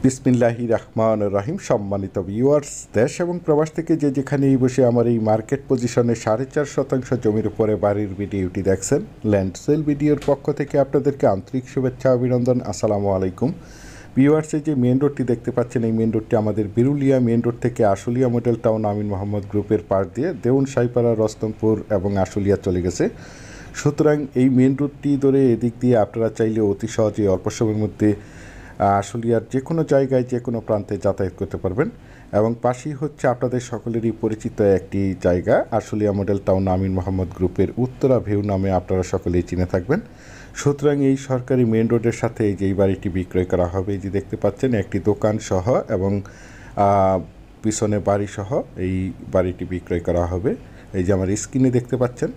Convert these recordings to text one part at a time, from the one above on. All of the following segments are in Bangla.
বিসমিল্লাহির রহমানির রহিম। সম্মানিত ভিউয়ার্স, দেশ এবং প্রবাস থেকে যে যেখানেই বসে আমার এই মার্কেট পজিশনে 4.5% জমির উপরে বাড়ির ভিডিওটি দেখছেন, ল্যান্ড সেল ভিডিওর পক্ষ থেকে আপনাদেরকে আন্তরিক শুভেচ্ছা অভিনন্দন। আসসালামু আলাইকুম ভিউয়ার্স। এই যে মেন রোডটি দেখতে পাচ্ছেন, এই মেন রোডটি আমাদের বিরুলিয়া মেন রোড থেকে আশুলিয়া মডেল টাউন আমিন মোহাম্মদ গ্রুপের পাশ দিয়ে দেউন সাইপাড়া, রস্তমপুর এবং আশুলিয়া চলে গেছে। সুতরাং এই মেন রোডটি ধরে এদিক দিয়ে আপনারা চাইলে অতি সহজে অল্প সময়ের মধ্যে আশুলিয়ার যে কোনো জায়গায় যে কোনো প্রান্তে যাতায়াত করতে পারবেন। এবং পাশেই হচ্ছে আপনাদের সকলেরই পরিচিত একটি জায়গা, আশুলিয়া মডেল টাউন আমিন মোহাম্মদ গ্রুপের উত্তরা ভিউ নামে আপনারা সকলেই চিনে থাকবেন। সুতরাং এই সরকারি মেন রোডের সাথে এই যে এই বাড়িটি বিক্রয় করা হবে, এই যে দেখতে পাচ্ছেন একটি দোকান সহ এবং পিছনে বাড়ি সহ এই বাড়িটি বিক্রয় করা হবে। এই যে আমার স্ক্রিনে দেখতে পাচ্ছেন।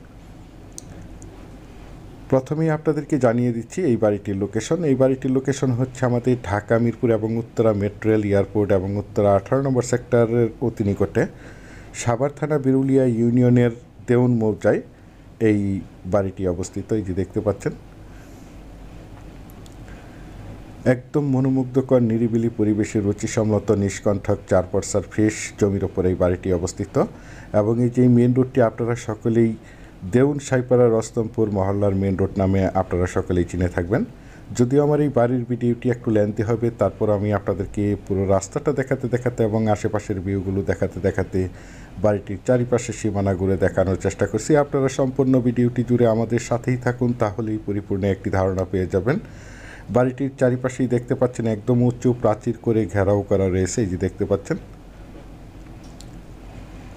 প্রথমেই আপনাদেরকে জানিয়ে দিচ্ছি এই বাড়িটির লোকেশন। এই বাড়িটির লোকেশন হচ্ছে আমাদের ঢাকা মিরপুর এবং উত্তরা মেট্রো রেল এয়ারপোর্ট এবং উত্তরা 18 নম্বর সেক্টরের অতি নিকটে সাভার থানা বিরুলিয়া ইউনিয়নের দেউন মৌজায় এই বাড়িটি অবস্থিত। এই যে দেখতে পাচ্ছেন, একদম মনোমুগ্ধকর নিরিবিলি পরিবেশে রুচিসম্মত নিষ্কণ্ঠক 4 ফ্রেশ জমির ওপর এই বাড়িটি অবস্থিত। এবং এই যে মেন রোডটি আপনারা সকলেই দেউন সাইপাড়া রস্তমপুর মহল্লার মেন রোড নামে আপনারা সকলেই চিনে থাকবেন। যদিও আমার এই বাড়ির ভিডিওটি একটু লেন্থি হবে, তারপর আমি আপনাদেরকে পুরো রাস্তাটা দেখাতে দেখাতে এবং আশেপাশের ভিউগুলো দেখাতে দেখাতে বাড়িটির চারিপাশে সীমানা ঘুরে দেখানোর চেষ্টা করছি। আপনারা সম্পূর্ণ ভিডিওটি জুড়ে আমাদের সাথেই থাকুন, তাহলেই পরিপূর্ণ একটি ধারণা পেয়ে যাবেন। বাড়িটির চারিপাশেই দেখতে পাচ্ছেন একদম উঁচু প্রাচীর করে ঘেরাও করা রয়েছে। এই যে দেখতে পাচ্ছেন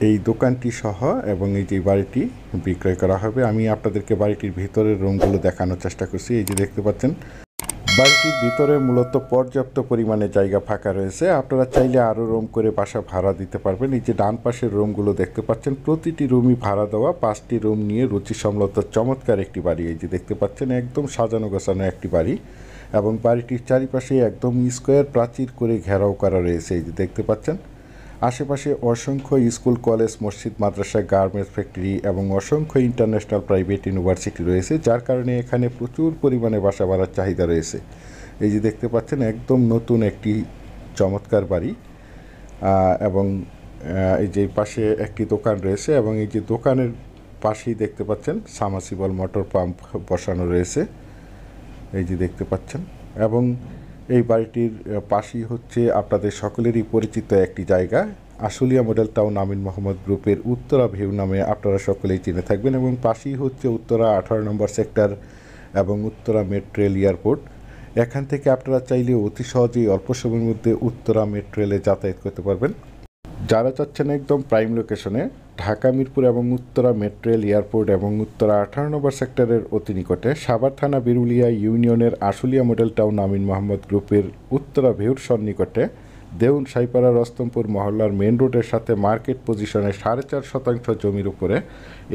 এই দোকানটি সহ এবং এই যে বাড়িটি বিক্রয় করা হবে। আমি আপনাদেরকে বাড়িটির ভিতরের রুমগুলো দেখানোর চেষ্টা করছি। এই যে দেখতে পাচ্ছেন বাড়িটির ভিতরে মূলত পর্যাপ্ত পরিমাণে জায়গা ফাঁকা রয়েছে। আপনারা চাইলে আরও রুম করে বাসা ভাড়া দিতে পারবেন। এই যে ডান পাশের রুমগুলো দেখতে পাচ্ছেন, প্রতিটি রুমই ভাড়া দেওয়া। 5টি রুম নিয়ে রুচিসম্মত চমৎকার একটি বাড়ি। এই যে দেখতে পাচ্ছেন একদম সাজানো গোছানো একটি বাড়ি এবং বাড়িটির চারিপাশে একদম স্কোয়ার প্রাচীর করে ঘেরাও করা রয়েছে। এই যে দেখতে পাচ্ছেন আশেপাশে অসংখ্য স্কুল, কলেজ, মসজিদ, মাদ্রাসা, গার্মেন্টস ফ্যাক্টরি এবং অসংখ্য ইন্টারন্যাশনাল প্রাইভেট ইউনিভার্সিটি রয়েছে, যার কারণে এখানে প্রচুর পরিমাণে বাসা ভাড়ার চাহিদা রয়েছে। এই যে দেখতে পাচ্ছেন একদম নতুন একটি চমৎকার বাড়ি এবং এই যে পাশে একটি দোকান রয়েছে এবং এই যে দোকানের পাশেই দেখতে পাচ্ছেন সাবমার্সিবল মোটর পাম্প বসানো রয়েছে। এই যে দেখতে পাচ্ছেন এবং এই বাড়িটির পাশেই হচ্ছে আপনাদের সকলেরই পরিচিত একটি জায়গা, আশুলিয়া মডেল টাউন আমিন মোহাম্মদ গ্রুপের উত্তরা ভিউ নামে আপনারা সকলেই চিনে থাকবেন। এবং পাশেই হচ্ছে উত্তরা 18 নম্বর সেক্টর এবং উত্তরা মেট্রো রেল এয়ারপোর্ট। এখান থেকে আপনারা চাইলে অতি সহজেই অল্প সময়ের মধ্যে উত্তরা মেট্রো রেলে যাতায়াত করতে পারবেন। যারা চাচ্ছেন একদম প্রাইম লোকেশনে ঢাকা মিরপুর এবং উত্তরা মেট্রো রেল এয়ারপোর্ট এবং উত্তরা 18 নম্বর সেক্টরের অতি নিকটে সাভার থানা বিরুলিয়া ইউনিয়নের আশুলিয়া মডেল টাউন আমিন মোহাম্মদ গ্রুপের উত্তরা ভিউর সন্নিকটে দেউন সাইপাড়া রস্তমপুর মহল্লার মেন রোডের সাথে মার্কেট পজিশনে 4.5% জমির উপরে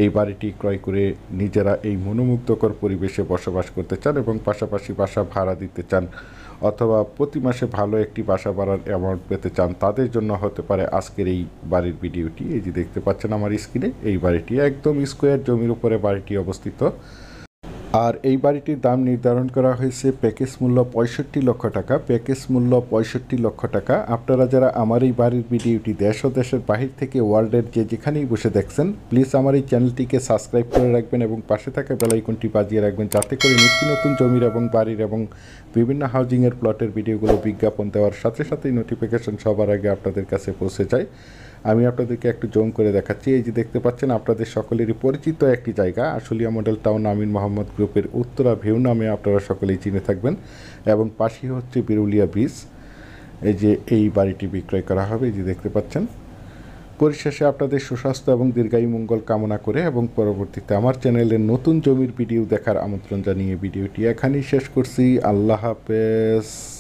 এই বাড়িটি ক্রয় করে নিজেরা এই মনোমুগ্ধকর পরিবেশে বসবাস করতে চান এবং পাশাপাশি বাসা ভাড়া দিতে চান অথবা প্রতি মাসে ভালো একটি বাসা ভাড়ার অ্যামাউন্ট পেতে চান, তাদের জন্য হতে পারে আজকের এই বাড়ির ভিডিওটি। এই যে দেখতে পাচ্ছেন আমার স্ক্রিনে, এই বাড়িটি একদম স্কোয়ার জমির উপরে বাড়িটি অবস্থিত। আর এই বাড়িটির দাম নির্ধারণ করা হয়েছে প্যাকেজ মূল্য 65 লক্ষ টাকা। প্যাকেজ মূল্য 65 লক্ষ টাকা। আপনারা যারা আমার এই বাড়ির ভিডিওটি দেশ ও দেশের বাহির থেকে ওয়ার্ল্ডের যে যেখানেই বসে দেখছেন, প্লিজ আমার এই চ্যানেলটিকে সাবস্ক্রাইব করে রাখবেন এবং পাশে থাকা বেল আইকনটি বাজিয়ে রাখবেন, যাতে করে নিত্য নতুন জমির এবং বাড়ির এবং বিভিন্ন হাউজিংয়ের প্লটের ভিডিওগুলো বিজ্ঞাপন দেওয়ার সাথে সাথেই নোটিফিকেশন সবার আগে আপনাদের কাছে পৌঁছে যায়। আমি আপনাদেরকে একটু জুম করে দেখাচ্ছি। এই যে দেখতে পাচ্ছেন আপনাদের সকলেরই পরিচিত একটি জায়গা, আশুলিয়া মডেল টাউন আমিন মোহাম্মদ গ্রুপের উত্তরা ভিউ নামে আপনারা সকলেই চিনে থাকবেন এবং পাশেই হচ্ছে বিরুলিয়া ব্রিজ। এই যে এই বাড়িটি বিক্রয় করা হবে, এই যে দেখতে পাচ্ছেন। পরিশেষে আপনাদের সুস্বাস্থ্য এবং দীর্ঘায়ু মঙ্গল কামনা করে এবং পরবর্তীতে আমার চ্যানেলের নতুন জমির ভিডিও দেখার আমন্ত্রণ জানিয়ে ভিডিওটি এখানেই শেষ করছি। আল্লাহ হাফেজ।